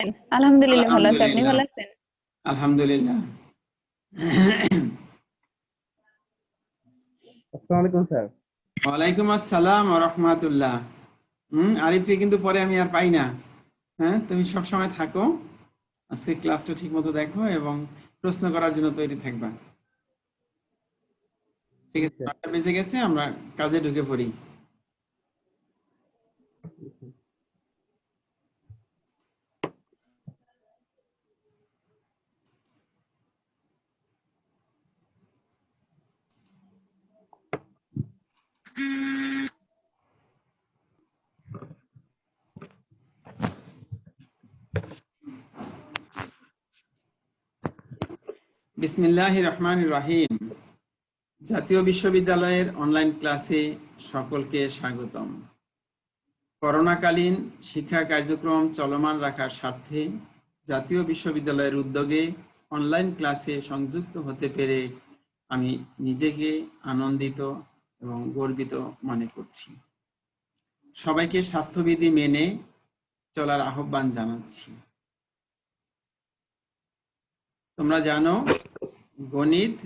আলহামদুলিল্লাহ ভালো আছি। আপনি আলহামদুলিল্লাহ। ভালো আছেন? আলহামদুলিল্লাহ। আসসালামু আলাইকুম স্যার। ওয়ালাইকুম আসসালাম ওয়া রাহমাতুল্লাহ। আরিফকে কিন্তু পরে আমি আর পাই না। হ্যাঁ, তুমি সব সময় থাকো। আজকে ক্লাসটা ঠিকমতো দেখো এবং প্রশ্ন করার জন্য তৈরি থাকবা। ঠিক আছে, 9টা বেজে গেছে, আমরা কাজে ঢুকে পড়ি। বিসমিল্লাহির রহমানির রহিম। জাতীয় বিশ্ববিদ্যালয়ের অনলাইন ক্লাসে সকলকে স্বাগতম। করোনাকালীন শিক্ষা কার্যক্রম চলমান রাখার স্বার্থে জাতীয় বিশ্ববিদ্যালয়ের উদ্যোগে অনলাইন ক্লাসে সংযুক্ত হতে পেরে আমি নিজেকে আনন্দিত এবং গর্বিত মনে করছি। সবাইকে স্বাস্থ্যবিধি মেনে চলার আহ্বান জানাচ্ছি। তোমরা জানো, গণিত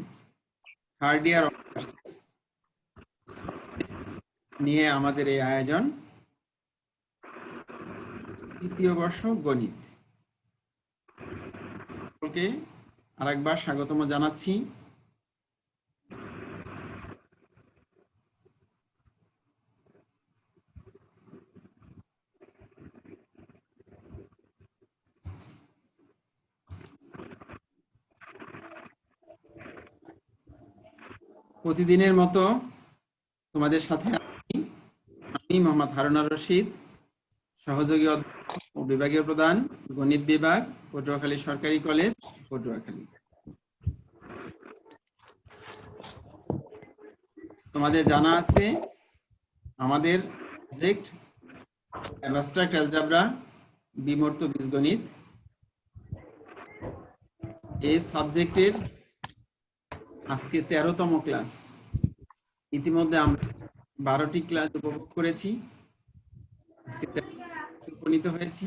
থার্ড ইয়ার নিয়ে আমাদের এই আয়োজন। তৃতীয় বর্ষ গণিত। সকলকে আরেকবার স্বাগতম জানাচ্ছি। প্রতিদিনের মতো তোমাদের সাথে আমি মোহাম্মদ হারুন আর রশিদ, সহযোগী অধ্যাপক ও বিভাগীয় প্রধান, গণিত বিভাগ, পটুয়াখালী সরকারি কলেজ, পটুয়াখালী। তোমাদের জানা আছে আমাদের সাবজেক্ট অ্যাবস্ট্রাক্ট অ্যালজেব্রা, বিমূর্ত বীজগণিত। এই সাবজেক্টের আজকে 13তম ক্লাস। ইতিমধ্যে আমরা 12টি ক্লাস উপভোগ করেছি, আজকে উপনীত হয়েছি।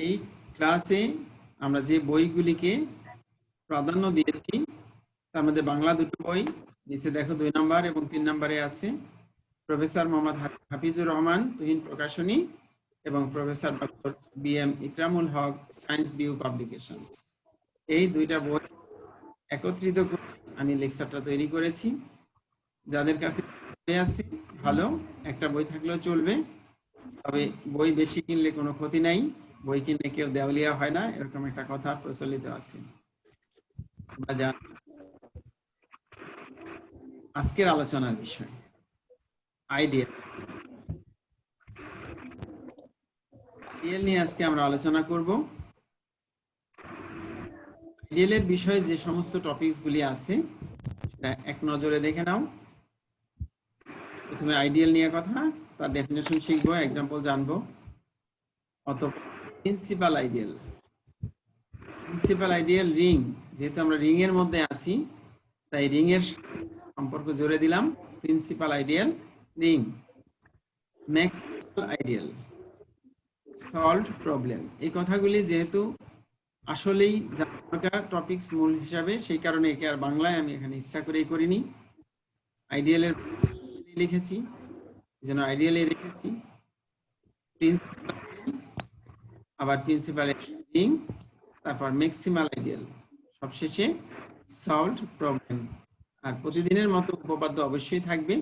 এই ক্লাসে আমরা যে বইগুলিকে প্রাধান্য দিয়েছি তার মধ্যে বাংলা দুটো বই, নিচে দেখো 2 নম্বর এবং 3 নম্বরে আছে প্রফেসর মোহাম্মদ হাফিজুর রহমান, তুহিন প্রকাশনী, এবং প্রফেসর ডক্টর BM ইকরামুল হক, সায়েন্স ভিউ পাবলিকেশনস। এই দুইটা বই একত্রিত করে আমি লেকচারটা তৈরি করেছি। যাদের কাছে বই আছে ভালো, একটা বই থাকলেও চলবে, তবে বই বেশি কিনলে কোনো ক্ষতি নাই। বই কিনলে কেউ দেওয়ালিয়া হয় না, এরকম একটা কথা প্রচলিত আছে। আজকের আলোচনার বিষয় আইডিয়াল। আইডিয়াল নিয়ে আজকে আমরা আলোচনা করব। আইডিয়ালের বিষয়ে যে সমস্ত টপিকস গুলি আছে সেটা এক নজরে দেখে নাও। প্রথমে আইডিয়াল নিয়ে কথা, তার ডেফিনেশন শিখবো, এক্সাম্পল জানবো। অতঃপর principal ideal. Principal ideal ring, যেহেতু আমরা রিং এর মধ্যে আছি তাই রিং এর সম্পর্ক জুড়ে দিলাম principal ideal ring. Maximal ideal, solved problem. এই কথাগুলি যেহেতু আসলেই দরকার টপিকস মূল হিসাবে, সেই কারণে একে আর বাংলায় আমি এখানে ইচ্ছা করেই করিনি, আইডিয়ালের লিখেছি, যেন আইডিয়ালে রেখেছি। প্রিন্সিপাল আবার প্রিন্সিপাল রিং, তারপর ম্যাক্সিমাল আইডিয়াল, সবশেষে সলভড প্রবলেম। আর প্রতিদিনের মতো উপপাদ্য অবশ্যই থাকবে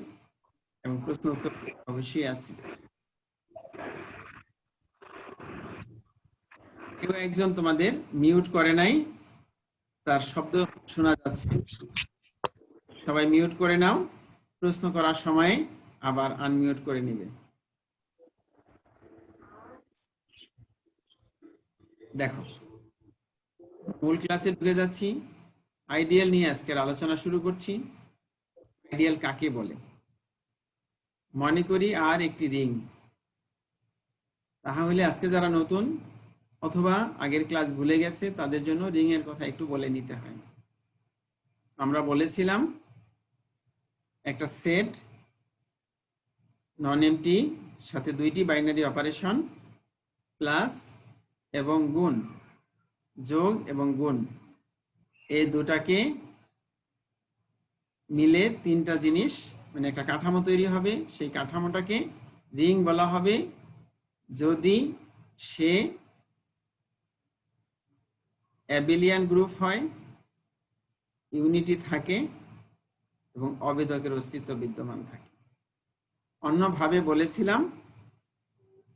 এবং প্রশ্ন উত্তর অবশ্যই আছে। কেউ একজন তোমাদের মিউট করে নাই, তার শব্দ শোনা যাচ্ছে, সবাই মিউট করে নাও। প্রশ্ন করার সময় আবার আনমিউট করে নেবে। দেখো, মূল ক্লাসে ঢুকে যাচ্ছি। আইডিয়াল নিয়ে আজকের আলোচনা শুরু করছি। আইডিয়াল কাকে বলে? মনে করি আর একটি রিং। তাহলে আজকে যারা নতুন অথবা আগের ক্লাস ভুলে গেছে তাদের জন্য রিং এর কথা একটু বলে নিতে হয়। আমরা বলেছিলাম একটা সেট নন এমটি সাথে দুইটি বাইনারি অপারেশন প্লাস এবং গুণ, যোগ এবং গুণ, এই দুটাকে মিলে তিনটা জিনিস মানে একটা কাঠামো তৈরি হবে। সেই কাঠামোটাকে রিং বলা হবে যদি সে অ্যাবেলিয়ান গ্রুপ হয়, ইউনিটি থাকে এবং অবেদকের অস্তিত্ব বিদ্যমান থাকে। অন্যভাবে বলেছিলাম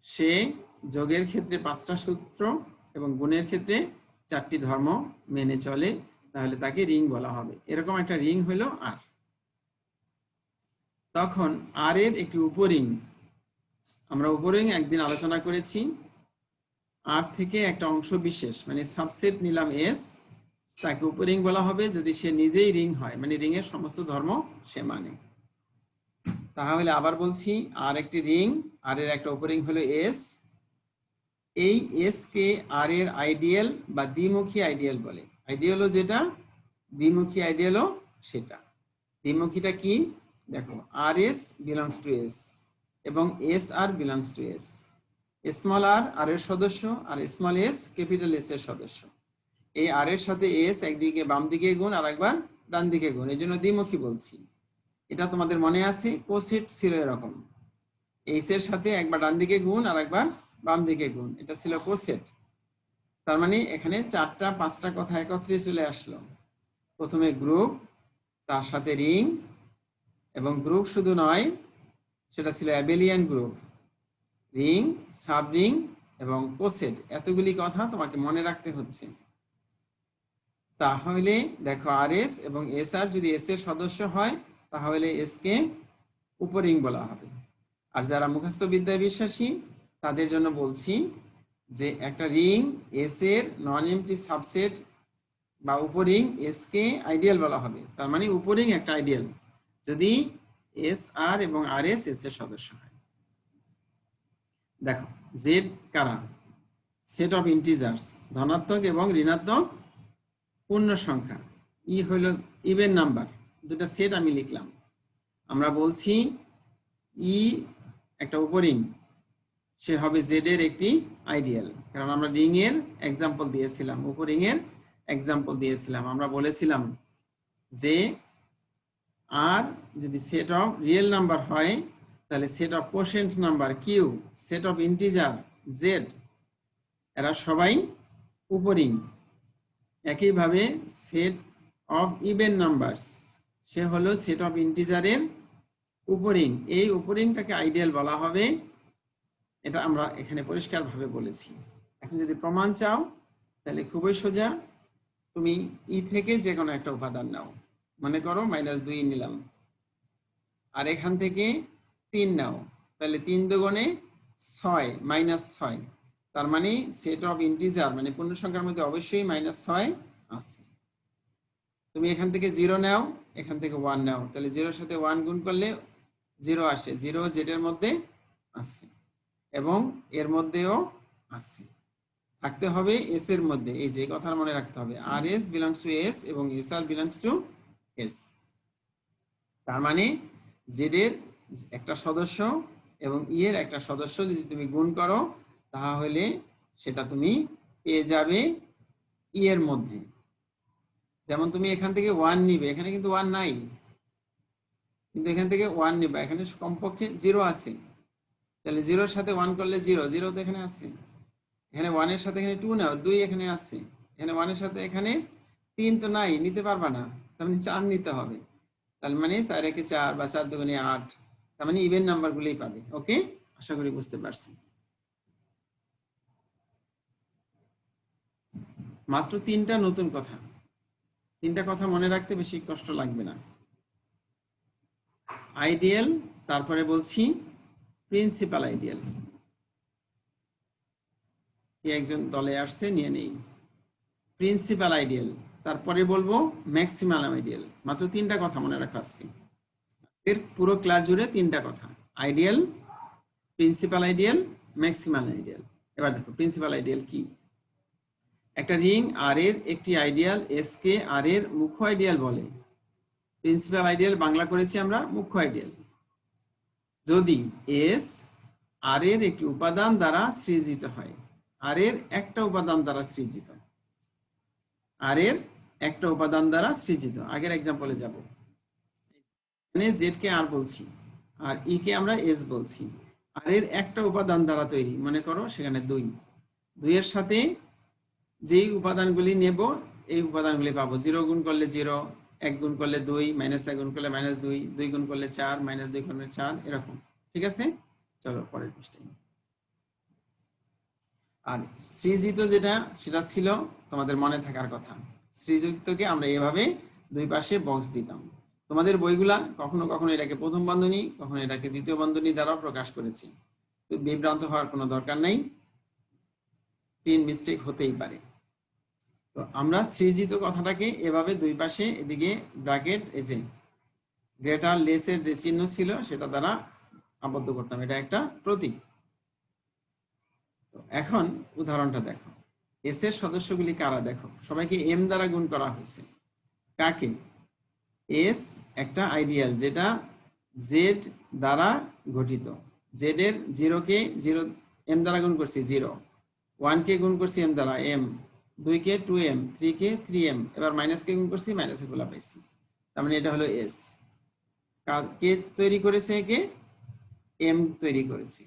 সে যোগের ক্ষেত্রে 5টা সূত্র এবং গুণের ক্ষেত্রে 4টি ধর্ম মেনে চলে, তাহলে তাকে রিং বলা হবে। এরকম একটা রিং হলো আর। তখন আর এর একটি উপরিং, আমরা উপরিং একদিন আলোচনা করেছি। আর থেকে একটা অংশ বিশেষ মানে সাবসেট নিলাম এস, তাকে উপরিং বলা হবে যদি সে নিজেই রিং হয়, মানে রিং এর সমস্ত ধর্ম সে মানে। তাহলে আবার বলছি, আর একটি রিং, আর এর একটা উপরিং হলো এস। এই এস কে আর এর আইডিয়াল বা দ্বিমুখী আইডিয়াল বলে। আইডিয়ালও যেটা, দ্বিমুখী আইডিয়ালও সেটা। দ্বিমুখীটা কি দেখো, R S belongs to S এবং S R belongs to S. Small R এর সদস্য আর স্মল এস ক্যাপিটাল এস এর সদস্য। এই আর এর সাথে এস একদিকে বাম দিকে গুণ আর একবার ডান দিকে গুণ, এই জন্য দ্বিমুখী বলছি। এটা তোমাদের মনে আছে, কোসেট ছিল এরকম, এইস এর সাথে একবার ডান দিকে গুণ আর একবার বাম দিকে গুণ, এটা ছিল কোসেট। তার মানে এখানে 4টা 5টা কথা একত্রে চলে আসলো। প্রথমে গ্রুপ, তার সাথে রিং, এবং গ্রুপ শুধু নয়, সেটা ছিল abelian group, ring, sub ring এবং কোসেট। এতগুলি কথা তোমাকে মনে রাখতে হচ্ছে। তাহলে দেখো আর এস এবং এস আর যদি এস এর সদস্য হয় তাহলে এস কে উপরিং বলা হবে। আর যারা মুখস্থ বিদ্যায় বিশ্বাসী তাদের জন্য বলছি যে একটা রিং এস এর নন এমপ্টি সাবসেট বা উপরিং এস কে আইডিয়াল বলা হবে। তার মানে উপরিং একটা আইডিয়াল যদি এস আর এবং আর এস এস এর সদস্য হয়। দেখো জেড কারা, সেট অফ ইন্টিজার্স, ধনাত্মক এবং ঋণাত্মক পূর্ণ সংখ্যা। ই হলো ইভেন নাম্বার, দুটা সেট আমি লিখলাম। আমরা বলছি ই একটা উপরিং, সে হবে জেড এর একটি আইডিয়াল, কারণ আমরা রিং এর এক্সাম্পল দিয়েছিলাম, উপরিং এর এক্সাম্পল দিয়েছিলাম। আমরা বলেছিলাম যে আর যদি সেট অফ রিয়েল নাম্বার হয় তাহলে set of quotient number Q, set of integer Z, এরা সবাই উপরিং। একইভাবে সেট অফ ইভেন নাম্বারস, সে হলো সেট অফ ইন্টিজারের উপরিং। এই উপরিংটাকে আইডিয়াল বলা হবে। এটা আমরা এখানে পরিষ্কারভাবে বলেছি। এখন যদি প্রমাণ চাও তাহলে খুবই সোজা, তুমি ই থেকে যে কোনো একটা উপাদান নাও, মনে করো -2 নিলাম, আর এখান থেকে 3 নাও, তাহলে 3 দুগুণে 6, -6। তার মানে সেট অফ ইন্টিজার মানে পূর্ণ সংখ্যার মধ্যে অবশ্যই -6 আছে। তুমি এখান থেকে 0 নাও, এখান থেকে 1 নাও, তাহলে 0 সাথে 1 গুণ করলে 0 আসে। 0 জেড এর মধ্যে আছে এবং এর মধ্যেও আছে, থাকতে হবে এস এর মধ্যে। এই যে কথার মনে রাখতে হবে, R S belongs to S এবং S R belongs to S. তার মানে জেড এর একটা সদস্য এবং ই এর একটা সদস্য যদি তুমি গুণ করো তাহলে সেটা তুমি পেয়ে যাবে ই এর মধ্যে। যেমন তুমি এখান থেকে 1 নিবে, এখানে কিন্তু 1 নাই, কিন্তু এখান থেকে 1 নিবা, এখানে কমপক্ষে 0 আছে, তাহলে 0 এর সাথে 1 করলে 0, 0 তো এখানে আছে। এখানে 1 এর সাথে এখানে 2 নাও, 2 এখানে আছে। এখানে 1 এর সাথে এখানে 3 তো নাই, নিতে পারবা না, তার মানে 4 নিতে হবে। তার মানে 4 একে 4 বা 4 দুগুণে 8, তার মানে ইভেন নাম্বারগুলোই পাবে। ওকে, আশা করি বুঝতে পারছি। মাত্র 3টা নতুন কথা, 3টা কথা মনে রাখতে বেশি কষ্ট লাগবে না। আইডিয়াল, তারপরে বলছি প্রিন্সিপাল আইডিয়াল। একজন দলে আসছে, নিয়ে নেই। প্রিন্সিপাল আইডিয়াল, তারপরে বলবো ম্যাক্সিমাম আইডিয়াল। মাত্র 3টা কথা মনে রাখো আজকে, এর পুরো ক্লাস জুড়ে 3টা কথা, ideal, principal ideal, maximum ideal. এবার দেখো প্রিন্সিপাল আইডিয়াল কি। একটা রিং আর এর একটি আইডিয়াল এস কে আর এর মুখ্য আইডিয়াল বলে। প্রিন্সিপাল আইডিয়াল বাংলা করেছি আমরা মুখ্য আইডিয়াল। যদি এস আর এর একটি উপাদান দ্বারা সৃজিত হয়। আর এর একটা উপাদান দ্বারা সৃজিত। আর এর একটা উপাদান দ্বারা সৃজিত। আগের এক্সাম্পলে যাব। এখানে জেড কে আর বলছি, আর ই কে আমরা এস বলছি। আর এর একটা উপাদান দ্বারা তৈরি, মনে করো সেখানে 2। 2 এর সাথে যেই উপাদানগুলি নেব এই উপাদানগুলি পাবো। 0 গুণ করলে 0, 1 গুণ করলে 2, -1 গুণ করলে -2, 2 গুণ করলে 4, -2 করলে 4, এরকম। ঠিক আছে, চলো পরের পৃষ্ঠায়। আর সৃজিত যেটা, সেটা ছিল তোমাদের মনে থাকার কথা। সৃজিতকে আমরা এভাবে দুই পাশে বক্স দিতাম। তোমাদের বইগুলা কখনো কখনো এটাকে প্রথম বন্ধনী, কখনো এটাকে দ্বিতীয় বন্ধনী দ্বারা প্রকাশ করেছে। তো বিভ্রান্ত হওয়ার কোনো দরকার নেই, পিন মিস্টেক হতেই পারে। তো আমরা সৃজিত কথাটাকে এভাবে দুই পাশে এদিকে ব্র্যাকেট, এই যে গ্রেটার লেসের যে চিহ্ন ছিল সেটা দ্বারা আবদ্ধ করতাম। এটা একটা প্রতীক। তো এখন উদাহরণটা দেখো। এস এর সদস্যগুলি কারা দেখো, সবাইকে এম দ্বারা গুণ করা হয়েছে। কাকে? এস একটা আইডিয়াল যেটা জেড দ্বারা গঠিত। জেড এর 0 কে 0 এম দ্বারা গুণ করছি 0, 1 কে গুণ করছি এম দ্বারা এম, 2 কে 2m, 3 কে 3m, এবার মাইনাস কে গুণ করছি মাইনাসে গুলা পাইছি। তার মানে এটা হলো এস। কে তৈরি করেছে? কে? এম তৈরি করেছে।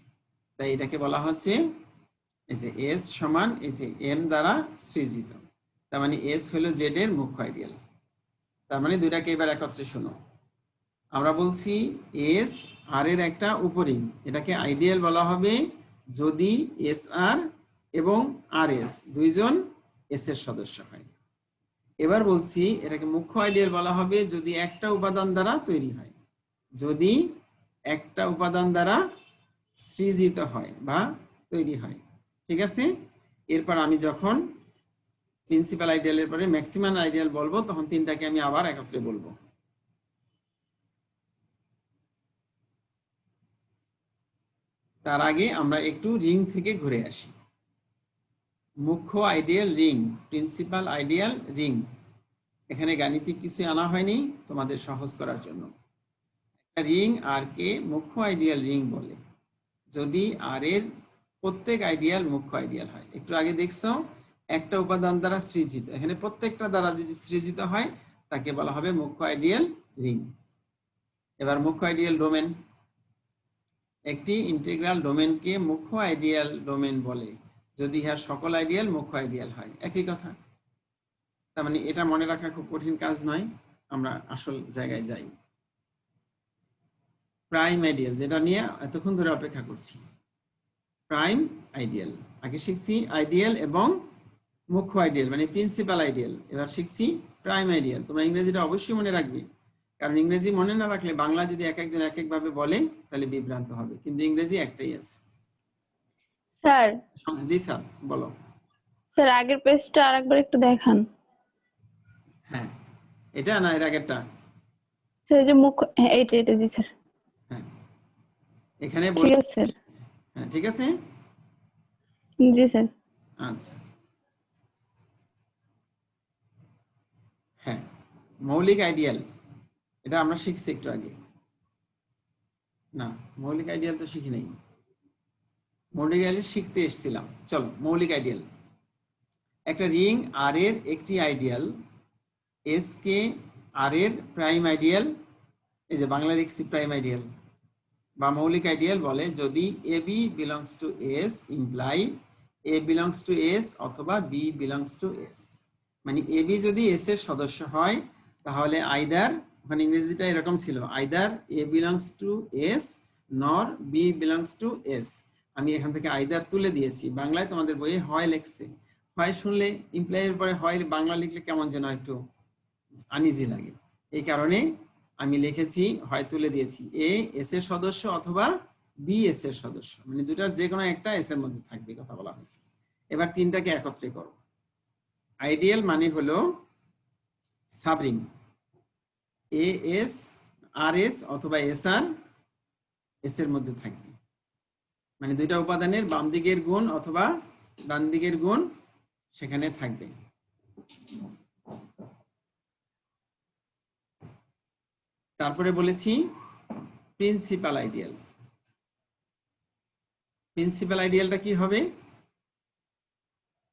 তাই এটাকে বলা হচ্ছে এই যে এস সমান এই যে এম দ্বারা সৃজিত। তার মানে এস হলো জেড এর মুখ্য আইডিয়াল। তার মানে দুইটাকে এবার একত্রে শোনো। আমরা বলছি এস আর এর একটা উপরিম, এটাকে আইডিয়াল বলা হবে যদি এস আর এবং আর এস দুইজন এস এর সদস্য হয়। এবার বলছি এটাকে মুখ্য আইডিয়াল বলা হবে যদি একটা উপাদান দ্বারা তৈরি হয়, যদি একটা উপাদান দ্বারা সৃজিত হয় বা তৈরি হয়। ঠিক আছে, এরপর আমি যখন প্রিন্সিপাল আইডিয়ালের পরে ম্যাক্সিমাম আইডিয়াল বলবো তখন তিনটাকে আমি আবার একত্রে বলবো। তার আগে আমরা একটু রিং থেকে ঘুরে আসি। মুখ্য ideal ring, principal ideal ring. এখানে গাণিতিক কিছু আনা হয়নি তোমাদের সহজ করার জন্য। একটা রিং আর কে মুখ্য আইডিয়াল রিং বলে যদি আর এর প্রত্যেক আইডিয়াল মুখ্য আইডিয়াল হয়। একটু আগে দেখছো একটা উপাদান দ্বারা সৃজিত, এখানে প্রত্যেকটা দ্বারা যদি সৃজিত হয় তাকে বলা হবে মুখ্য আইডিয়াল রিং। এবার মুখ্য আইডিয়াল ডোমেন, একটি ইন্টিগ্রাল ডোমেনকে মুখ্য আইডিয়াল ডোমেন বলে যদি ইহার সকল আইডিয়াল মুখ্য আইডিয়াল হয়। একই কথা। তার মানে এটা মনে রাখা খুব কঠিন কাজ নয়। আমরা আসল জায়গায় যাই। প্রাইম আইডিয়াল, যেটা নিয়ে এতক্ষণ ধরে অপেক্ষা করছি। প্রাইম আইডিয়াল আগে শিখছি আইডিয়াল এবং মুখ্য আইডিয়াল মানে প্রিন্সিপাল আইডিয়াল। এবার শিখছি প্রাইম আইডিয়াল। তোমরা ইংরেজিটা অবশ্যই মনে রাখবে, কারণ ইংরেজি মনে না রাখলে বাংলা যদি এক একজন এক একভাবে বলে তাহলে বিভ্রান্ত হবে, কিন্তু ইংরেজি একটাই আছে। স্যার। জি স্যার, বলো। স্যার আগের পেজটা আরেকবার একটু দেখান। হ্যাঁ, এটা না এর আগেরটা? স্যার এই যে মুখ্য, হ্যাঁ এইটা জি স্যার। হ্যাঁ, এখানে ঠিক আছে স্যার। হ্যাঁ ঠিক আছে। জি স্যার। আচ্ছা, হ্যাঁ মৌলিক আইডিয়াল, এটা আমরা শিখছি একটু আগে। না, মৌলিক আইডিয়াল তো শিখি নাই। মৌলিক আইডিয়াল শিখতে এসেছিলাম। চলো, মৌলিক আইডিয়াল। একটা রিং আর এর একটি আইডিয়াল এস কে আর এর প্রাইম আইডিয়াল, এই যে বাংলা লিখছি প্রাইম আইডিয়াল বা মৌলিক আইডিয়াল বলে যদি A B belongs to S imply A belongs to S অথবা বি বিলংস টু এস। মানে এ বি যদি এস এর সদস্য হয় তাহলে আইদার, ওখানে ইংরেজিটা এরকম ছিল, either A belongs to S nor B belongs to S. আমি এখান থেকে আইদার তুলে দিয়েছি, বাংলায় তোমাদের বইয়ে হয় লেখছে। হয় শুনলে ইমপ্লাই এর পরে হয় বাংলা লিখলে কেমন যেন একটু আনইজি লাগে, এই কারণে আমি লিখেছি হয় তুলে দিয়েছি এ এস এর সদস্য অথবা বি এস এর সদস্য, মানে দুটার যে কোনো একটা এস এর মধ্যে থাকবে কথা বলা হয়েছে। এবার তিনটাকে একত্রে করো। আইডিয়াল মানে হলো সাবরিং এ এস আর এস অথবা এস আর এস এর মধ্যে থাকবে, মানে দুইটা উপাদানের বাম দিকের গুণ অথবা ডান দিকের গুণ সেখানে থাকবে। তারপরে বলেছি প্রিন্সিপাল আইডিয়াল। প্রিন্সিপাল আইডিয়ালটা কি হবে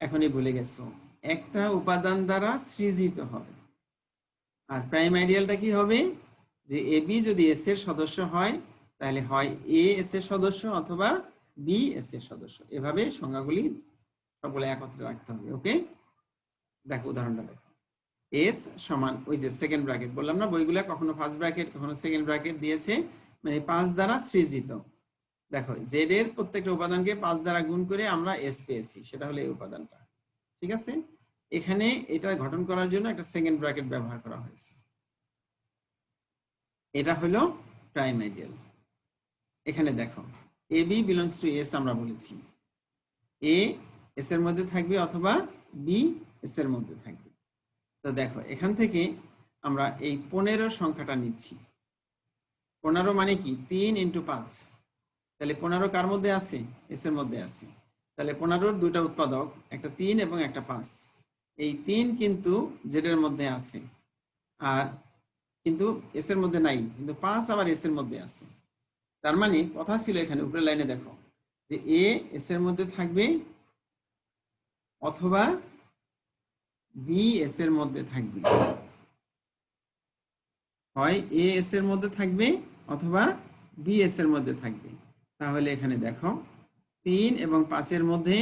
এখনই ভুলে গেছো, একটা উপাদান দ্বারা সৃজিত হবে। আর প্রাইম আইডিয়ালটা কি হবে, যে এ বি যদি এস এর সদস্য হয় তাহলে হয় এ এস এর সদস্য অথবা বি এস এর সদস্য। এভাবে সংজ্ঞাগুলি সবগুলো একত্রে রাখতে হবে। ওকে, দেখো উদাহরণটা দেখো। এস সমান ওই যে সেকেন্ড ব্র্যাকেট বললাম না, বইগুলা কখনো ফার্স্ট ব্র্যাকেট কখনো সেকেন্ড ব্র্যাকেট দিয়েছে, মানে 5 দ্বারা সৃজিত। দেখো জেড এর প্রত্যেকটা উপাদানকে 5 দ্বারা গুণ করে আমরা এস পেয়েছি, সেটা হলো এই উপাদানটা। ঠিক আছে, এখানে এটা গঠন করার জন্য একটা সেকেন্ড ব্র্যাকেট ব্যবহার করা হয়েছে। এটা হলো প্রাইম আইডিয়াল। এখানে দেখো এ বি বিলংস টু এস আমরা বলেছি, এ এস এর মধ্যে থাকবে অথবা বি এস এর মধ্যে থাকবে। তো দেখো এখান থেকে আমরা এই 15 সংখ্যাটা নিচ্ছি। 15 মানে কি 3 × 5, তাহলে 15 কার মধ্যে আছে, এস এর মধ্যে আছে। তাহলে 15-র দুইটা উৎপাদক, একটা 3 এবং একটা 5। এই 3 কিন্তু জেড এর মধ্যে আছে, আর কিন্তু এস এর মধ্যে নাই, কিন্তু 5 আবার এস এর মধ্যে আছে। তার মানে কথা ছিল এখানে উপরের লাইনে দেখো যে এ এস এর মধ্যে থাকবে অথবা বি এস এর মধ্যে থাকবে, হয় এ এস এর মধ্যে থাকবে অথবা বি এস এর মধ্যে থাকবে। তাহলে এখানে দেখো 3 এবং 5 এর মধ্যে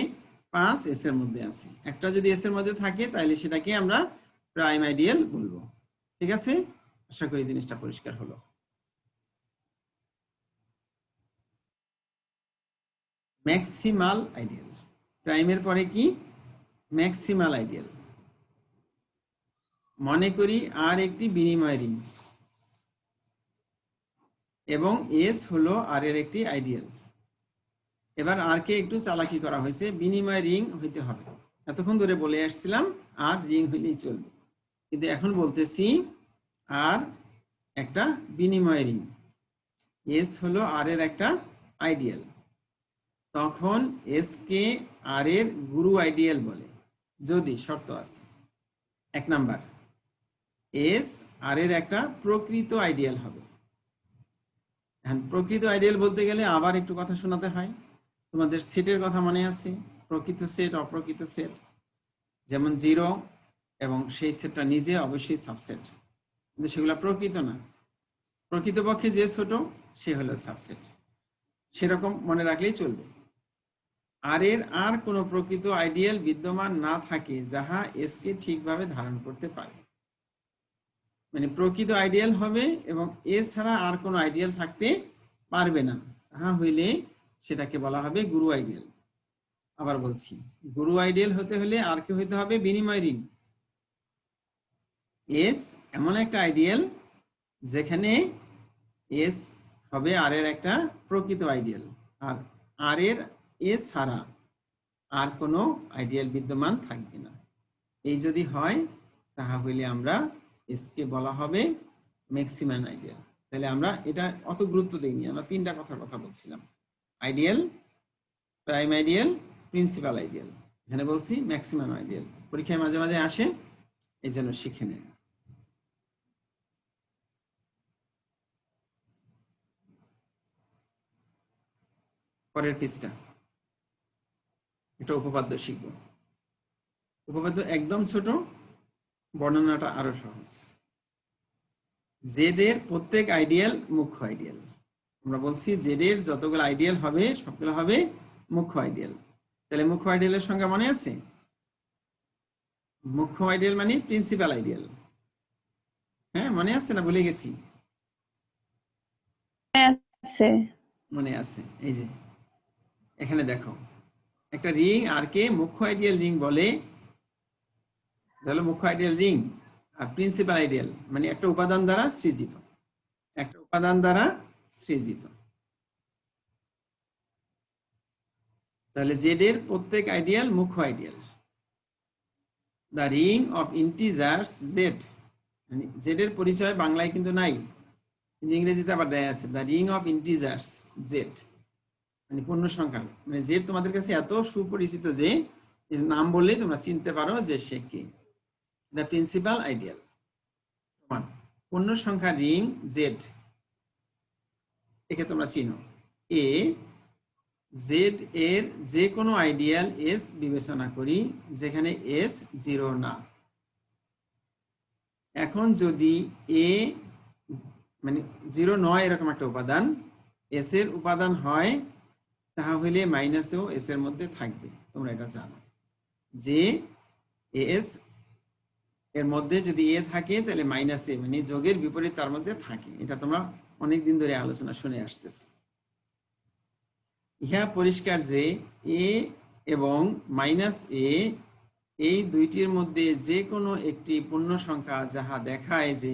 5 এস এর মধ্যে আছে, একটা যদি এস এর মধ্যে থাকে তাহলে সেটাকে আমরা প্রাইম আইডিয়াল বলবো। ঠিক আছে, আশা করি জিনিসটা পরিষ্কার হলো। ম্যাক্সিমাল আইডিয়াল, প্রাইমের পরে কি ম্যাক্সিমাল আইডিয়াল। মনে করি আর একটি বিনিময় রিং এবং এস হলো আর এর একটি আইডিয়াল। এবার আর কে একটু চালাকি করা হয়েছে, বিনিময় রিং হইতে হবে। এতক্ষণ ধরে বলে আসছিলাম আর রিং হইলেই চলবে, কিন্তু এখন বলতেছি আর একটা বিনিময় রিং, এস হলো আর এর একটা আইডিয়াল। তখন এস কে আর এর গুরু আইডিয়াল বলে, যদি শর্ত আছে। 1 নাম্বার, এস আর এর একটা প্রকৃত আইডিয়াল হবে। প্রকৃত আইডিয়াল বলতে গেলে আবার একটু কথা শোনাতে হয়। তোমাদের সেটের কথা মনে আছে, প্রকৃত সেট অপ্রকৃত সেট, যেমন 0 এবং সেই সেটটা নিজে অবশ্যই সাবসেট, কিন্তু সেগুলো প্রকৃত না। প্রকৃতপক্ষে যে ছোট সে হলো সাবসেট, সেরকম মনে রাখলেই চলবে। আর এর আর কোনো প্রকৃত আইডিয়াল বিদ্যমান না থাকে যাহা এস কে ঠিকভাবে ধারণ করতে পারে, মানে প্রকৃত আইডিয়াল হবে এবং এস ছাড়া আর কোনো আইডিয়াল থাকতে পারবে না, তাহা হইলে সেটাকে বলা হবে গুরু আইডিয়াল। আবার বলছি, গুরু আইডিয়াল হতে হলে আর কি হইতে হবে, বিনিময় রিং। এস এমন একটা আইডিয়াল যেখানে এস হবে আর এর একটা প্রকৃত আইডিয়াল, আর আর এর এস ছাড়া আর কোনো আইডিয়াল বিদ্যমান থাকবে না। এই যদি হয় তাহা হইলে আমরা এসকে বলা হবে ম্যাক্সিমাম আইডিয়াল। তাহলে আমরা এটা অত গুরুত্ব দেইনি, আমরা 3টা কথা বলছিলাম, ideal, prime ideal, principal ideal. এখানে বলছি ম্যাক্সিমাম আইডিয়াল, পরীক্ষায় মাঝে মাঝে আসে, এই জন্য শিখে নেয়। পরের পৃষ্ঠা একটা উপপাদ্য শিখব। উপপাদ্য একদম ছোট, বর্ণনাটা আরো সহজ। জেড এর প্রত্যেক আইডিয়াল মুখ্য আইডিয়াল। আমরা বলছি জেড এর যতগুলো আইডিয়াল হবে সবগুলো হবে মুখ্য আইডিয়াল। তাহলে মুখ্য আইডিয়ালের সংজ্ঞা মনে আছে? মুখ্য আইডিয়াল মানে প্রিন্সিপাল আইডিয়াল। হ্যাঁ, মনে আছে না ভুলে গেছি? মনে আছে। এই যে এখানে দেখো একটা রিং আর কে মুখ্য আইডিয়াল রিং বলে, তাহলে মুখ্য আইডিয়াল রিং। আর প্রিন্সিপাল আইডিয়াল মানে একটা উপাদান দ্বারা সৃজিত, একটা উপাদান দ্বারা সৃজিত। তাহলে জেড এর প্রত্যেক আইডিয়াল মুখ্য ideal. The ring of integers Z, মানে জেড এর পরিচয় বাংলায় কিন্তু নাই, কিন্তু ইংরেজিতে আবার দেয়া আছে the ring of integers Z, মানে পূর্ণ সংখ্যা। মানে জেড তোমাদের কাছে এত সুপরিচিত যে এর নাম বললেই তোমরা চিনতে পারো যে সে কে। এটা প্রিন্সিপাল আইডিয়াল। পূর্ণ সংখ্যা রিং জেড, একে তোমরা চিনো। এ জেড এর যে কোনো আইডিয়াল এস বিবেচনা করি যেখানে এস 0 না। এখন যদি এ মানে 0 নয় এরকম একটা উপাদান এস এর উপাদান হয়, তাহলে মাইনাসেও এস এর মধ্যে থাকবে। তোমরা এটা জানো যে এস এর মধ্যে যদি এ থাকে তাহলে মাইনাস এ মানে যোগের বিপরীত তার মধ্যে থাকে। এটা তোমরা অনেকদিন ধরে আলোচনা শুনে আসতেছে। ইহা পরিষ্কার যে এ এবং মাইনাস এ এই দুইটির মধ্যে যে কোনো একটি পূর্ণ সংখ্যা যাহা দেখায় যে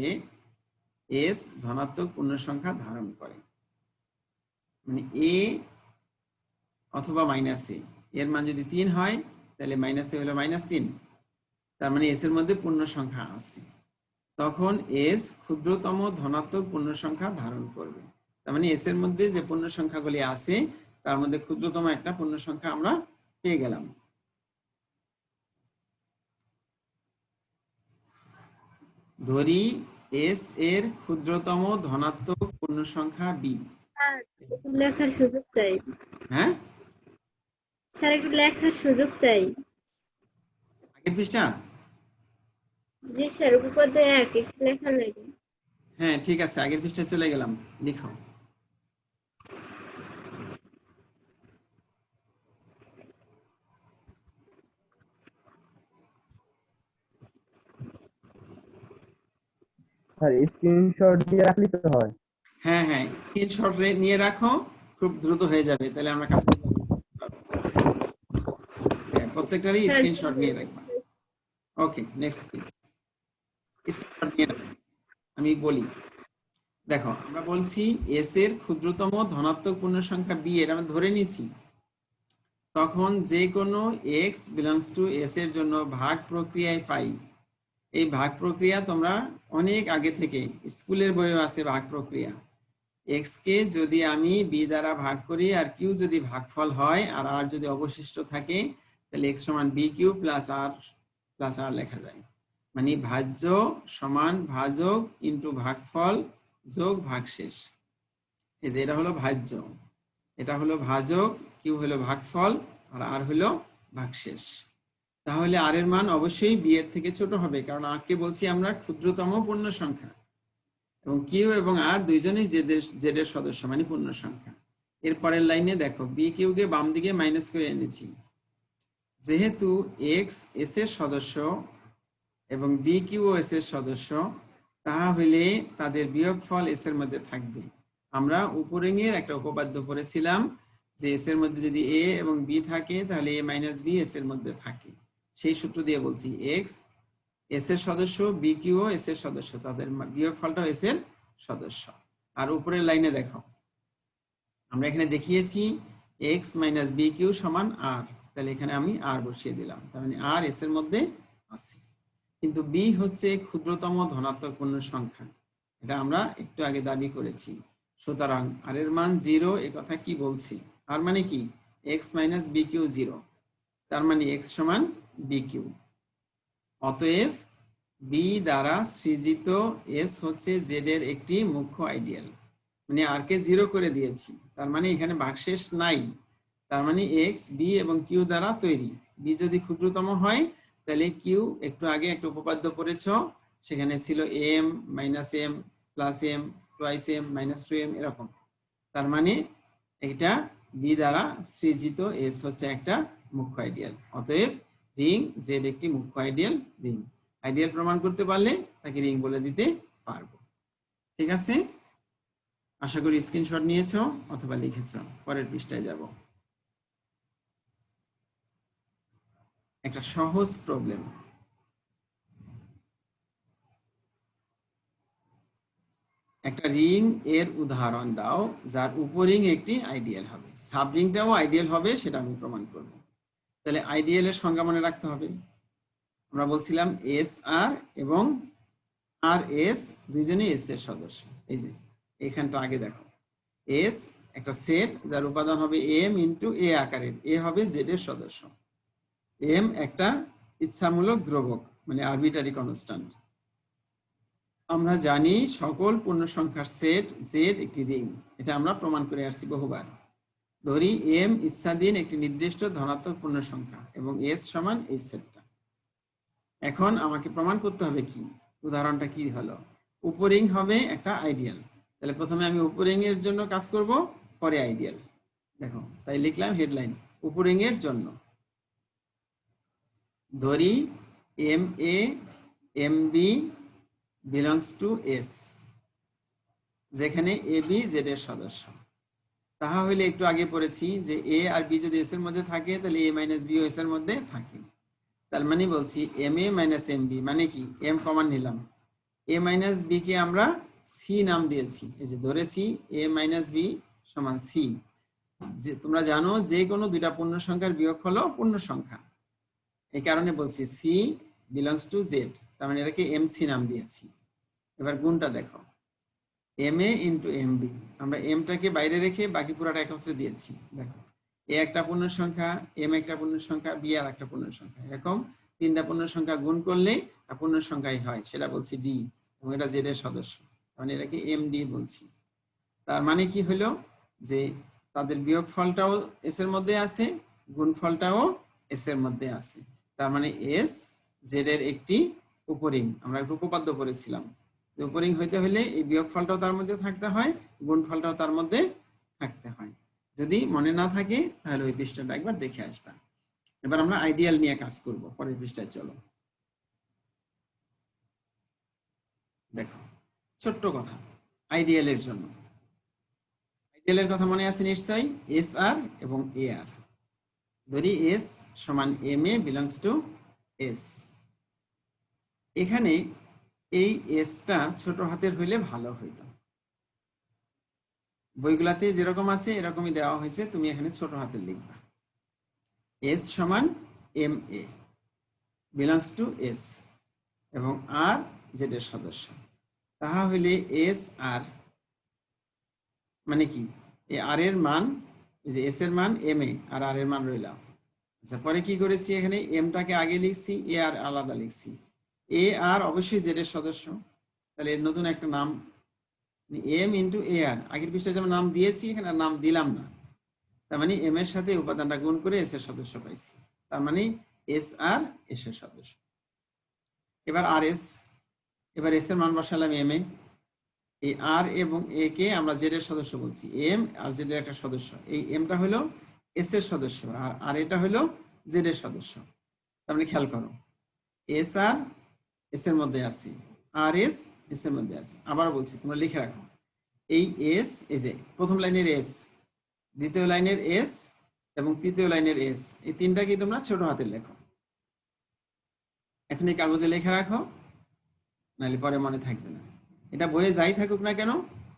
এস ধনাত্মক পূর্ণ সংখ্যা ধারণ করে, মানে এ অথবা মাইনাস এ এর মান যদি 3 হয় তাহলে মাইনাস এ হলো -3, তার মানে এস এর মধ্যে পূর্ণ সংখ্যা আছে। তখন এস ক্ষুদ্রতম ধনাত্মক পূর্ণ সংখ্যা ধারণ করবে। তার মানে এস এর মধ্যে যে পূর্ণ সংখ্যাগুলি আছে তার মধ্যে ক্ষুদ্রতম একটা পূর্ণ সংখ্যা আমরা পেয়ে গেলাম। ধরি এস এর ক্ষুদ্রতম ধনাত্মক পূর্ণ সংখ্যা বি। লেখার সুযোগ চাই। হ্যাঁ স্যার, একটু লেখার সুযোগ চাই। আগের পৃষ্ঠা? জি স্যার, উপপাদ্য 1 একটু লেখা লাগে। হ্যাঁ ঠিক আছে, আগের পৃষ্ঠায় চলে গেলাম, লিখো। স্যার স্ক্রিনশট দিয়ে রাখলে তো হয়? হ্যাঁ হ্যাঁ, স্ক্রিনশট নিয়ে রাখো, খুব দ্রুত হয়ে যাবে, তাহলে আমরা কাজ করতে পারবো। হ্যাঁ, প্রত্যেকটারই স্ক্রিনশট নিয়ে রাখবা। ওকে, নেক্সট প্লিজ। স্ক্রিনশট নিয়ে রাখো। আমি বলি, দেখো আমরা বলছি এস এর ক্ষুদ্রতম ধনাত্মক পূর্ণ সংখ্যা বি এর আমরা ধরে নিছি। তখন যে কোনো এক্স বিলংস টু এস এর জন্য ভাগ প্রক্রিয়ায় পাই। এই ভাগ প্রক্রিয়া তোমরা অনেক আগে থেকে স্কুলের বইয়ে আছে ভাগ প্রক্রিয়া। এক্স কে যদি আমি বি দ্বারা ভাগ করি আর কিউ যদি ভাগফল হয় আর আর যদি অবশিষ্ট থাকে তাহলে এক্স সমান বি কিউ প্লাস আর লেখা যায়। মানে ভাজ্য সমান ভাজক ইন্টু ভাগফল যোগ ভাগশেষ। এই যে এটা হলো ভাজ্য, এটা হলো ভাজক, কিউ হলো ভাগফল আর হলো ভাগশেষ। তাহলে আর এর মান অবশ্যই বি এর থেকে ছোট হবে, কারণ আর কে বলছি আমরা ক্ষুদ্রতম পূর্ণ সংখ্যা, এবং কিউ এবং আর দুইজনেই জেড এর সদস্য মানে পূর্ণ সংখ্যা। এর পরের লাইনে দেখো বি কিউ কে বাম দিকে মাইনাস করে এনেছি। যেহেতু এক্স এস এর সদস্য এবং বি কিউ এস এর সদস্য, তাহলে তাদের বিয়োগফল এস এর মধ্যে থাকবে। আমরা উপরের একটা উপপাদ্য পড়েছিলাম যে এস এর মধ্যে যদি এ এবং বি থাকে তাহলে এ মাইনাস বি এস এর মধ্যে থাকে। সেই সূত্র দিয়ে বলছি এক্স এস এর সদস্য, বি কিউ এস এর সদস্য, তাদের বিয়োগফলটা এস এর সদস্য। আর উপরের লাইনে দেখো আমরা এখানে দেখিয়েছি এক্স মাইনাস বি কিউ সমান আর, তাহলে এখানে আমি আর বসিয়ে দিলাম, তার মানে আর এস এর মধ্যে আছে। কিন্তু বি হচ্ছে ক্ষুদ্রতম ধনাত্মক পূর্ণ সংখ্যা, এটা আমরা একটু আগে দাবি করেছি। সুতরাং আর এর মান 0, এ কথা কি বলছি? আর মানে কি এক্স মাইনাস বি কিউ 0, তার মানে এক্স সমান বি কিউ। অতএব বি দ্বারা সৃজিত এস হচ্ছে জেড এর একটি মুখ্য আইডিয়াল। মানে আর কে 0 করে দিয়েছি, তার মানে এখানে ভাগশেষ নাই। তার মানে এক্স বি এবং কিউ দ্বারা তৈরি। বি যদি ক্ষুদ্রতম হয় তাহলে কিউ, একটু আগে একটা উপপাদ্য পড়েছ, সেখানে ছিল M minus M plus M twice M minus 2m এরকম। তার মানে এটা বি দ্বারা সৃজিত এস হচ্ছে একটা মুখ্য আইডিয়াল। অতএব রিং জেড একটি মুখ্য আইডিয়াল রিং। আইডিয়াল প্রমাণ করতে পারলে তাকে রিং বলে দিতে পারবো। ঠিক আছে, আশা করি স্ক্রিনশট নিয়েছো অথবা লিখেছো। পরের পৃষ্ঠায় যাব। একটা সহজ প্রবলেম। একটা রিং এর উদাহরণ দাও যার উপরিং একটি আইডিয়াল হবে, সাব রিংটাও আইডিয়াল হবে, সেটা আমি প্রমাণ করব। তাহলে আইডিয়াল এর সংজ্ঞা মনে রাখতে হবে। আমরা বলছিলাম এস আর এবং আর এস দুইজনেই এস এর সদস্য। এই যে এখানটা আগে দেখো, এস একটা সেট যার উপাদান হবে এম ইন্টু এ আকারের, এ হবে জেড এর সদস্য, এম একটা ইচ্ছামূলক ধ্রুবক মানে আরবিটারি কনস্ট্যান্ট। আমরা জানি সকল পূর্ণ সংখ্যার সেট জেড একটি রিং, এটা আমরা প্রমাণ করে আসছি বহুবার। ধরি এম ইচ্ছাধীন একটি নির্দিষ্ট ধনাত্মক পূর্ণ সংখ্যা এবং এস সমান এই সেটটা। এখন আমাকে প্রমাণ করতে হবে কি, উদাহরণটা কি হলো, উপরিং হবে একটা আইডিয়াল। তাহলে প্রথমে আমি উপরিং এর জন্য কাজ করব, পরে আইডিয়াল। দেখো, তাই লিখলাম হেডলাইন উপরিং এর জন্য। ধরি M A M B belongs to S, যেখানে এ বি জেড এর সদস্য। তাহা হইলে একটু আগে পড়েছি যে এ আর বি যদি এস এর মধ্যে থাকে তাহলে এ মাইনাস বি এস এর মধ্যে থাকে। তার মানে বলছি M A minus M B মানে কি, এম কমন নিলাম, এ মাইনাস বি কে আমরা সি নাম দিয়েছি, এই যে ধরেছি এ মাইনাস বি সমান সি। যে তোমরা জানো যে কোনো দুইটা পূর্ণ সংখ্যার বিয়োগ হলো পূর্ণ সংখ্যা, এই কারণে বলছি সি বিলংস টু জেড, তার মানে এটাকে এম সি নাম দিয়েছি। এবার গুণটা দেখো, M A into M B, আমরা এমটাকে বাইরে রেখে বাকি পুরোটা একত্রে দিয়েছি। দেখো, এ একটা পূর্ণ সংখ্যা, এম একটা পূর্ণ সংখ্যা, বি আর একটা পূর্ণ সংখ্যা, এরকম তিনটা পূর্ণ সংখ্যা গুণ করলে পূর্ণ সংখ্যাই হয়, সেটা বলছি ডি, এবং এটা জেড এর সদস্য, মানে এটাকে এম ডি বলছি। তার মানে কি হলো যে তাদের বিয়োগফলটাও এস এর মধ্যে আছে, গুণফলটাও এস এর মধ্যে আছে। তার মানে এস জেড এর একটি উপরিং। আমরা একটু উপপাদ্য পড়েছিলাম, উপরিং হইতে হলে এই বিয়োগফলটাও তার মধ্যে থাকতে হয়, গুণফলটাও তার মধ্যে থাকতে হয়। যদি মনে না থাকে তাহলে ওই পৃষ্ঠাটা একবার দেখে আসবা। এবার আমরা আইডিয়াল নিয়ে কাজ করব, পরের পৃষ্ঠায় চলো। দেখো, ছোট্ট কথা, আইডিয়ালের জন্য, আইডিয়ালের কথা মনে আছে নিশ্চয়ই, এস আর এবং এ আর। ধরি এস সমান M A belongs to S. এখানে এই এসটা ছোট হাতের হইলে ভালো হইতো, বইগুলাতে যেরকম আছে এরকমই দেওয়া হয়েছে, তুমি এখানে ছোট হাতের লিখবা। এস সমান M A belongs to S এবং আর জেড এর সদস্য। তাহা হইলে এস আর মানে কি, এই আর এর মান, এই যে এস এর মান এম এ আর আর এর মান রইলাম। আচ্ছা, পরে কি করেছি, এখানে এমটাকে আগে লিখছি, এ আর আলাদা লিখছি। এ আর অবশ্যই জেড এর সদস্য, তাহলে এর নতুন একটা নাম এম ইন্টু এ আর, আগের পৃষ্ঠায় যেমন নাম দিয়েছি এখানে নাম দিলাম না। তার মানে এম এর সাথে উপাদানটা গুণ করে এস এর সদস্য পাইছি, তার মানে এস আর এস এর সদস্য। এবার আর এস, এবার এস এর মান বসালাম এম এ, এই আর এবং এ কে আমরা জেড এর সদস্য বলছি, এম আর জেড এর একটা সদস্য, এই এমটা হলো এস এর সদস্য আর আর এটা হলো জেড এর সদস্য। তার মানে খেয়াল করো, এস আর এস এর মধ্যে আছে, আর এস এস এর মধ্যে আছে। আবার বলছি, তোমরা লিখে রাখো, এই এস, এই যে প্রথম লাইনের এস, দ্বিতীয় লাইনের এস এবং তৃতীয় লাইনের এস, এই তিনটাকে তোমরা ছোট হাতে লেখো। এখন এই কাগজে লেখা রাখো, নাহলে পরে মনে থাকবে না। এটা বইয়ে যাই থাকুক না কেন,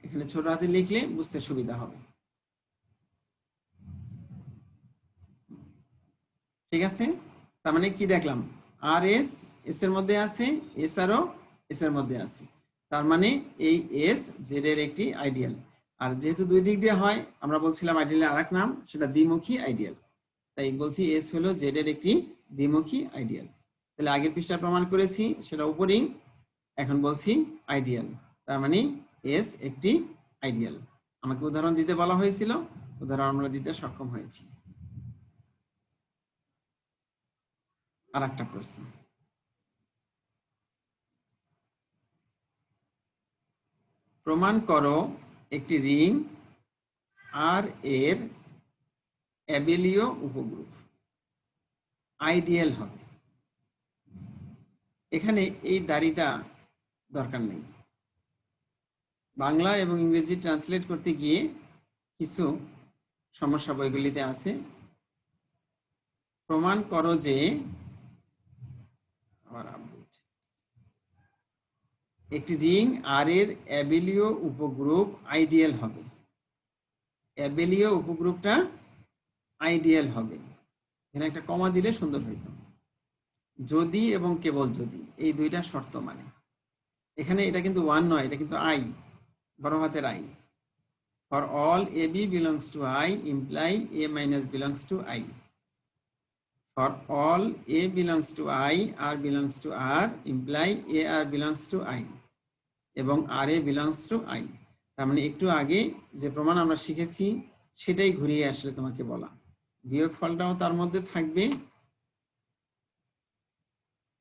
এখানে ছোট হাতে লিখলে বুঝতে সুবিধা হবে। ঠিক আছে, তার মানে কি দেখলাম, আর এস এস এর মধ্যে আছে, এস আরও এস এর মধ্যে আছে, তার মানে এই এস জেড এর একটি আইডিয়াল। আর যেহেতু দুই দিক দিয়ে হয়, আমরা বলছিলাম আইডিয়ালের আরেক নাম, সেটা দ্বিমুখী আইডিয়াল, তাই বলছি এস হলো জেড এর একটি দ্বিমুখী আইডিয়াল। তাহলে আগের পৃষ্ঠায় প্রমাণ করেছি সেটা উপরিং, এখন বলছি আইডিয়াল, তার মানে এস একটি আইডিয়াল। আমাকে উদাহরণ দিতে বলা হয়েছিল, উদাহরণ আমরা দিতে সক্ষম হয়েছি। আর একটা প্রশ্ন, প্রমাণ করো একটি রিং আর এর অ্যাবেলীয় উপগ্রুপ আইডিয়াল হবে। এখানে এই দাড়িটা দরকার নেই, বাংলা এবং ইংরেজি ট্রান্সলেট করতে গিয়ে কিছু সমস্যা বইগুলিতে আছে। প্রমাণ করো যে, একটি রিং আর এর অ্যাবেলীয় উপগ্রুপ আইডিয়াল হবে। অ্যাবেলীয় উপগ্রুপটা আইডিয়াল হবে, এখানে একটা কমা দিলে সুন্দর হইতো। যদি এবং কেবল যদি, এই দুইটা শর্ত মানে। এখানে এটা কিন্তু ওয়ান নয়, এটা কিন্তু আই, বড় হাতের I. For all A B belongs to I imply A minus belongs to I. For all A belongs to I R belongs to R imply A R belongs to I এবং R A belongs to I. তার মানে একটু আগে যে প্রমাণ আমরা শিখেছি সেটাই ঘুরিয়ে আসলে তোমাকে বলা। বিয়োগফলটাও তার মধ্যে থাকবে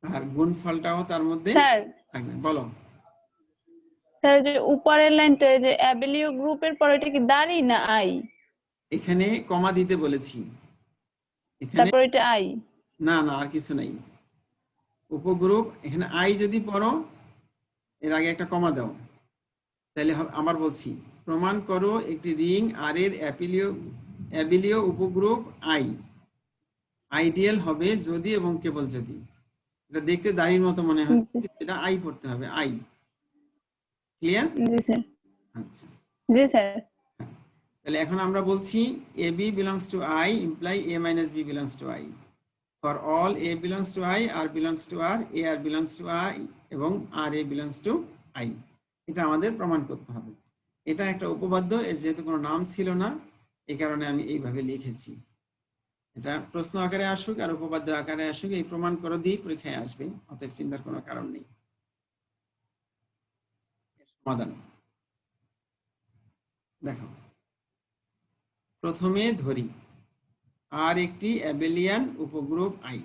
আর গুণফলটাও তার মধ্যে স্যার থাকবে। বলো। স্যার যে উপরের লাইনটা যে অ্যাবেলিও গ্রুপের পরে এটা কি দাঁড়ি না আই? এখানে কমা দিতে বলেছি, এখানে তারপর এটা আই। না না আর কিছু নাই। উপগ্রুপ এখানে আই যদি পড়ো এর আগে একটা কমা দাও, তাহলে আবার বলছি, প্রমাণ করো একটি রিং আর এর অ্যাবিলিয় উপগ্রুপ আই আইডিয়াল হবে যদি এবং কেবল যদি, এটা দেখতে দাড়ির মতো মনে হচ্ছে, এটা আই পড়তে হবে, আই। ক্লিয়ার? G sir. আচ্ছা, জি স্যার। তাহলে এখন আমরা বলছি A B belongs to I imply A minus B belongs to I. For all A belongs to I, R belongs to R, A R belongs to I এবং R A belongs to I. এটা আমাদের প্রমাণ করতে হবে। এটা একটা উপপাদ্য, এর যেহেতু কোনো নাম ছিল না এই কারণে আমি এইভাবে লিখেছি। এটা প্রশ্ন আকারে আসুক আর উপপাদ্য আকারে আসুক, এই প্রমাণ করো দিয়ে পরীক্ষায় আসবে, অতএব চিন্তার কোনো কারণ নেই। সমাধান দেখো, প্রথমে ধরি আর একটি অ্যাবেলিয়ান উপগ্রুপ আই,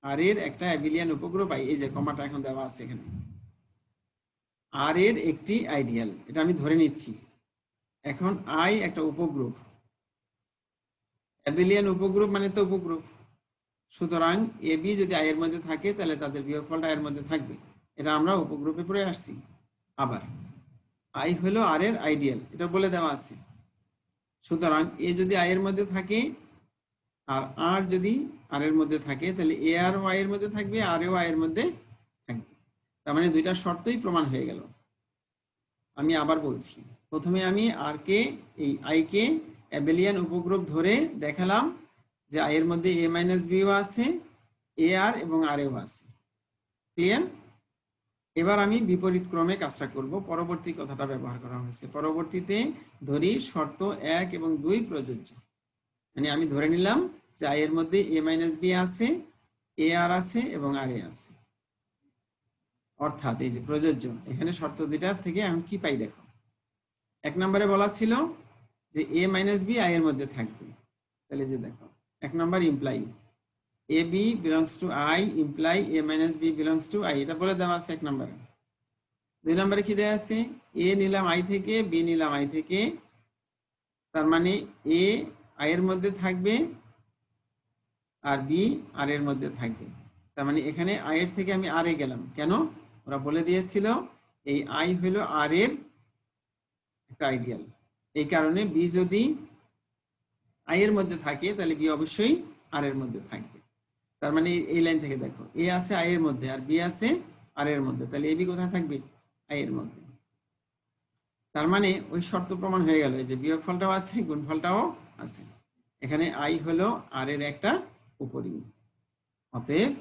আর এর একটা অ্যাবেলিয়ান উপগ্রুপ আই, এই যে কমাটা এখন দেওয়া আছে এখানে, আর এর একটি আইডিয়াল, এটা আমি ধরে নিচ্ছি। এখন আই একটা উপগ্রুপ, অ্যাবেলিয়ান উপগ্রুপ মানে তো উপগ্রুপ, সুতরাং এ বি যদি আই এর মধ্যে থাকে তাহলে তাদের বিয়োগফলটা এর মধ্যে থাকবে, এটা আমরা উপগ্রুপে পড়ে আসছি। আবার আই হলো আর এর আইডিয়াল, এটা বলে দেওয়া আছে, সুতরাং এ যদি আই এর মধ্যে থাকে আর আর যদি আর এর মধ্যে থাকে তাহলে এ আর ওয়াই এর মধ্যে থাকবে, আর এও আই এর মধ্যে থাকবে। তার মানে দুইটা শর্তই প্রমাণ হয়ে গেল। আমি আবার বলছি, প্রথমে আমি আর কে এই আই কে অ্যাবেলিয়ান উপগ্রুপ ধরে দেখালাম যে আই এর মধ্যে এ মাইনাস বিও আছে, এ আর এবং আর এও আছে। ক্লিয়ার? এবার আমি বিপরীত ক্রমে কাজটা করব, পরবর্তী কথাটা ব্যবহার করা হয়েছে। পরবর্তীতে ধরি শর্ত 1 এবং 2 প্রযোজ্য, মানে আমি ধরে নিলাম যে আই এর মধ্যে এ মাইনাস বি আছে, এ আর আছে এবং আর এ আছে, অর্থাৎ এই যে প্রযোজ্য, এখানে শর্ত দুইটা থেকে আমি কি পাই দেখো। 1 নম্বরে বলা ছিল যে এ মাইনাস বি আই এর মধ্যে থাকবে, তাহলে যে দেখো 1 নম্বর imply A B belongs to I imply A minus B belongs to I, এটা বলে দেওয়া আছে 1 নম্বরে। 2 নম্বরে কি দেওয়া আছে, এ নিলাম আই থেকে, বি নিলাম আই থেকে, তার মানে এ আই এর মধ্যে থাকবে আর বি আর এর মধ্যে থাকবে। তার মানে এখানে আই এর থেকে আমি আর এ গেলাম, কেন? ওরা বলে দিয়েছিল এই আই হলো আর এর একটা আইডিয়াল, এই কারণে বি যদি আই এর মধ্যে থাকে তাহলে বি অবশ্যই আর এর মধ্যে থাকবে। তার মানে এই লাইন থেকে দেখো, এ আছে আই এর মধ্যে আর বি আছে আর এর মধ্যে, তাহলে এ বি কোথায় থাকবে? আই এর মধ্যে। তার মানে ওই শর্ত প্রমাণ হয়ে গেল, যে বিয়োগফলটাও আছে গুণফলটাও আছে। এখানে আই হলো আর এর একটা উপরিং, অতএব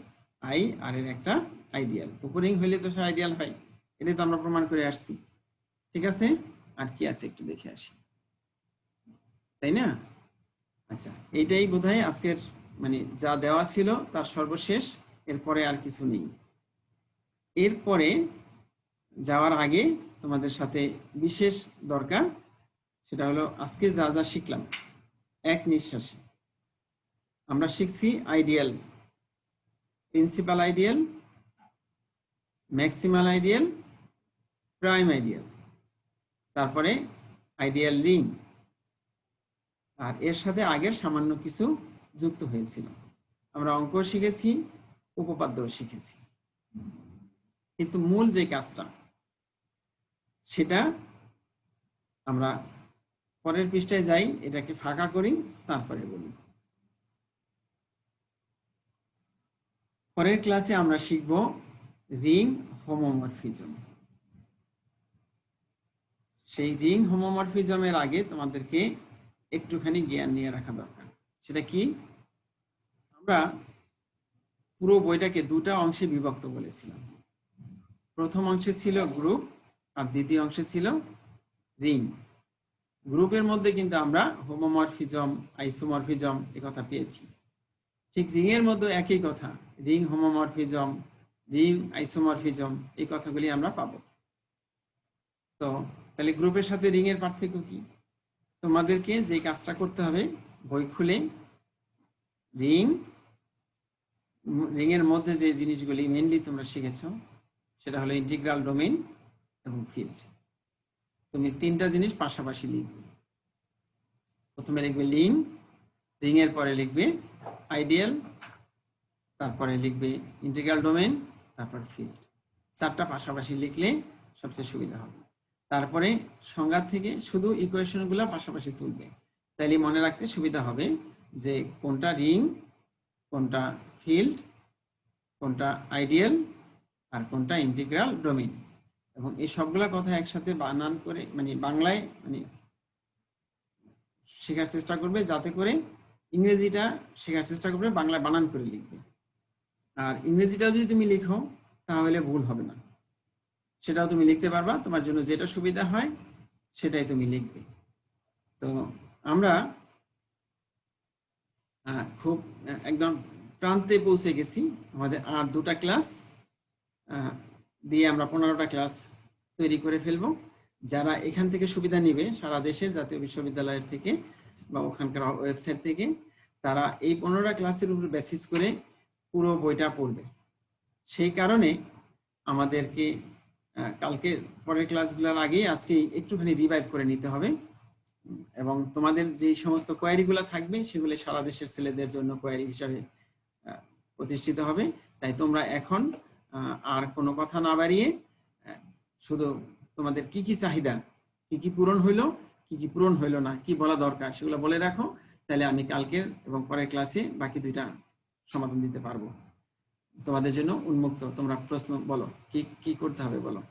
আই আর এর একটা আইডিয়াল। উপরিং হইলে তো সে আইডিয়াল হয়, এটা তো আমরা প্রমাণ করে আসছি। ঠিক আছে, আর কি আছে একটু দেখে আসি, তাই না? আচ্ছা, এইটাই বোধহয় আজকের মানে যা দেওয়া ছিল তার সর্বশেষ, এরপরে আর কিছু নেই। এরপরে যাওয়ার আগে তোমাদের সাথে বিশেষ দরকার, সেটা হলো আজকে যা যা শিখলাম এক নিঃশ্বাসে আমরা শিখছি ideal, principal ideal, maximal ideal, prime ideal, তারপরে আইডিয়াল রিং, আর এর সাথে আগের সামান্য কিছু যুক্ত হয়েছিল। আমরা অঙ্ক শিখেছি, উপপাদ্যও শিখেছি, কিন্তু মূল যে কাজটা সেটা আমরা পরের পৃষ্ঠায় যাই, এটাকে ফাঁকা করি, তারপরে বলি। পরের ক্লাসে আমরা শিখব রিং হোমোমরফিজম। সেই রিং হোমোমরফিজমের আগে তোমাদেরকে একটুখানি জ্ঞান নিয়ে রাখা দরকার। সেটা কি? আমরা পুরো বইটাকে দুটা অংশে বিভক্ত বলেছিলাম। প্রথম অংশে ছিল গ্রুপ আর দ্বিতীয় অংশে ছিল রিং। গ্রুপের মধ্যে কিন্তু আমরা হোমোমরফিজম, আইসোমরফিজম এ কথা পেয়েছি। ঠিক রিং এর মধ্যে একই কথা, রিং হোমোমরফিজম, রিং আইসোমরফিজম, এই কথাগুলি আমরা পাবো। তো তাহলে গ্রুপের সাথে রিং এর পার্থক্য কি? তোমাদেরকে যে কাজটা করতে হবে, বই খুলে রিং এর মধ্যে যে জিনিসগুলি মেইনলি তোমরা শিখেছো সেটা হলো ইন্টিগ্রাল ডোমেইন এবং ফিল্ড। তুমি তিনটা জিনিস পাশাপাশি লিখবে। প্রথমে লিখবে রিং এর পরে লিখবে আইডিয়াল, তারপরে লিখবে ইন্টিগ্রাল ডোমেইন, তারপর ফিল্ড। চারটা পাশাপাশি লিখলে সবচেয়ে সুবিধা হবে। তারপরে সংজ্ঞা থেকে শুধু ইকুয়েশনগুলো পাশাপাশি তুলবে, তাইলে মনে রাখতে সুবিধা হবে যে কোনটা রিং, কোনটা ফিল্ড, কোনটা আইডিয়াল আর কোনটা ইন্টিগ্রাল ডোমেইন। এবং এই সবগুলা কথা একসাথে বানান করে মানে বাংলায় মানে শেখার চেষ্টা করবে, যাতে করে ইংরেজিটা শেখার চেষ্টা করবে বাংলায় বানান করে লিখবে। আর ইংরেজিটা যদি তুমি লিখো তাহলে ভুল হবে না, সেটাও তুমি লিখতে পারবা। তোমার জন্য যেটা সুবিধা হয় সেটাই তুমি লিখবে। তো আমরা খুব একদম প্রান্তে পৌঁছে গেছি। আমাদের আর দুটা ক্লাস দিয়ে আমরা 15টা ক্লাস তৈরি করে ফেলবো। যারা এখান থেকে সুবিধা নিবে সারা দেশের জাতীয় বিশ্ববিদ্যালয়ের থেকে বা ওখানকার ওয়েবসাইট থেকে, তারা এই 15টা ক্লাসের উপর বেসিস করে পুরো বইটা পড়বে। সেই কারণে আমাদেরকে কালকে পরের ক্লাসগুলোর আগেই আজকে একটুখানি রিভাইভ করে নিতে হবে। এবং তোমাদের যে সমস্ত কোয়ারিগুলো থাকবে সেগুলো সারা দেশের ছেলেদের জন্য কোয়ারি হিসাবে প্রতিষ্ঠিত হবে। তাই তোমরা এখন আর কোনো কথা না বাড়িয়ে শুধু তোমাদের কি কি চাহিদা, কি কি পূরণ হইলো, কি কি পূরণ হইলো না, কি বলা দরকার সেগুলো বলে রাখো। তাহলে আমি কালকের এবং পরের ক্লাসে বাকি দুইটা সমাধান দিতে পারবো। তোমাদের জন্য উন্মুক্ত, তোমরা প্রশ্ন বলো, কি কি করতে হবে বলো।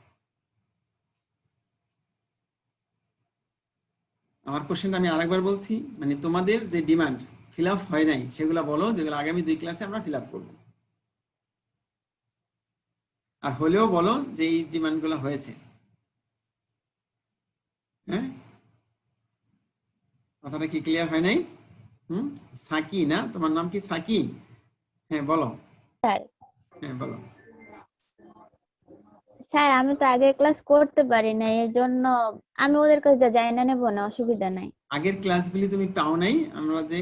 আমার কোশ্চেনটা আমি আরেকবার বলছি, মানে তোমাদের যে ডিমান্ড ফিল আপ হয় নাই সেগুলো বলো, যেগুলো আগামী 2 ক্লাসে আমরা ফিল আপ করবো। আর হলেও বলো যে এই ডিমান্ডগুলো হয়েছে। হ্যাঁ, কথাটা কি ক্লিয়ার হয় নাই? সাকি না, তোমার নাম কি সাকি? হ্যাঁ বলো। স্যার হ্যাঁ বলো। স্যার আমি তো আগে ক্লাস করতে পারি না, এর জন্য আমি ওদের কাছে যাই না, নেবো না, অসুবিধা নাই। আগের ক্লাসগুলি তুমি পাও নাই? আমরা যে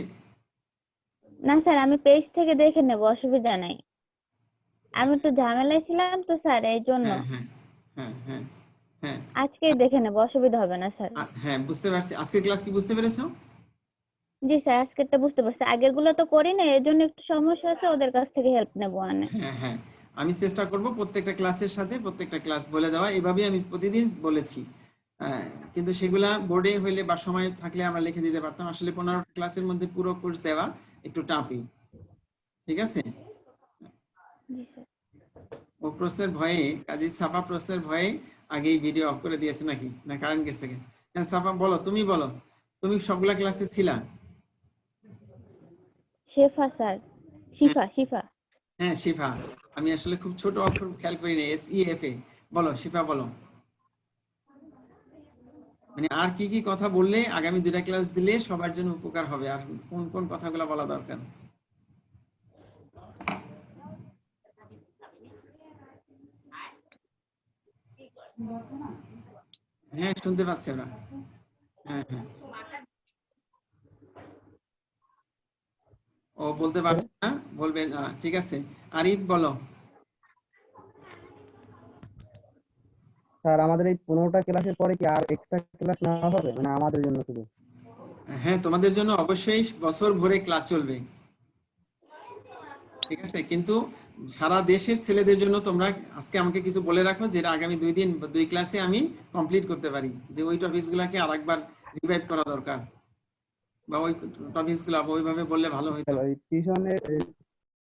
না স্যার আমি পেজ থেকে দেখে নেবো, অসুবিধা নাই। আমি তো ঝামেলায় ছিলাম তো স্যার, এই জন্য হ্যাঁ হ্যাঁ হ্যাঁ হ্যাঁ আজকে দেখে নেবো, অসুবিধা হবে না স্যার। হ্যাঁ বুঝতে পারছি। আজকের ক্লাস কি বুঝতে পেরেছো? জি স্যার আজকেরটা বুঝতে পারছি, আগের গুলো তো করি না, এর জন্য একটু সমস্যা আছে, ওদের কাছ থেকে হেল্প নেবো। হ্যাঁ হ্যাঁ, আমি চেষ্টা করব প্রত্যেকটা ক্লাসের সাথে প্রত্যেকটা ক্লাস বলে দেওয়া। এভাবে আমি প্রতিদিন বলেছি, কিন্তু সেগুলা বোর্ডে হইলে বা সময় থাকলে আমরা লিখে দিতে পারতাম। আসলে 15 ক্লাসের মধ্যে পুরো কোর্স দেওয়া একটু টাফই। ঠিক আছে, ও প্রশ্নের ভয়ে, কাজী সাফা প্রশ্নের ভয়ে আগেই ভিডিও অফ করে দিয়েছে নাকি, না কারেন্ট গেছে? হ্যাঁ সাফা বলো, তুমি বলো, তুমি সবগুলা ক্লাসে ছিলা? শিফা স্যার, শিফা শিফা। হ্যাঁ শিফা, আমি আসলে খুব ছোট অক্ষর খেয়াল করি না, SEFA। বলো শিফা বলো, মানে আর কি কি কথা বললে আগামী 2টা ক্লাস দিলে সবার জন্য উপকার হবে, আর কোন কোন কথাগুলো বলা দরকার? হ্যাঁ শুনতে পাচ্ছে ওরা। হ্যাঁ হ্যাঁ, ও বলতে পারছে না, বলবেন। ঠিক আছে, আরিফ বলো। স্যার আমাদের এই 15টা ক্লাসের পরে কি আর এক্সট্রা ক্লাস নেওয়া হবে, মানে আমাদের জন্য শুধু? হ্যাঁ তোমাদের জন্য অবশ্যই বছর ভরে ক্লাস চলবে, ঠিক আছে। কিন্তু সারা দেশের ছেলেদের জন্য তোমরা আজকে আমাকে কিছু বলে রাখো, যেটা আগামী 2 ক্লাসে আমি কমপ্লিট করতে পারি, যে ওই টপিকসগুলোকে আরেকবার রিভাইভ করা দরকার, বা ওই টপিকসগুলো ওইভাবে বললে ভালো হতো। টিউশনের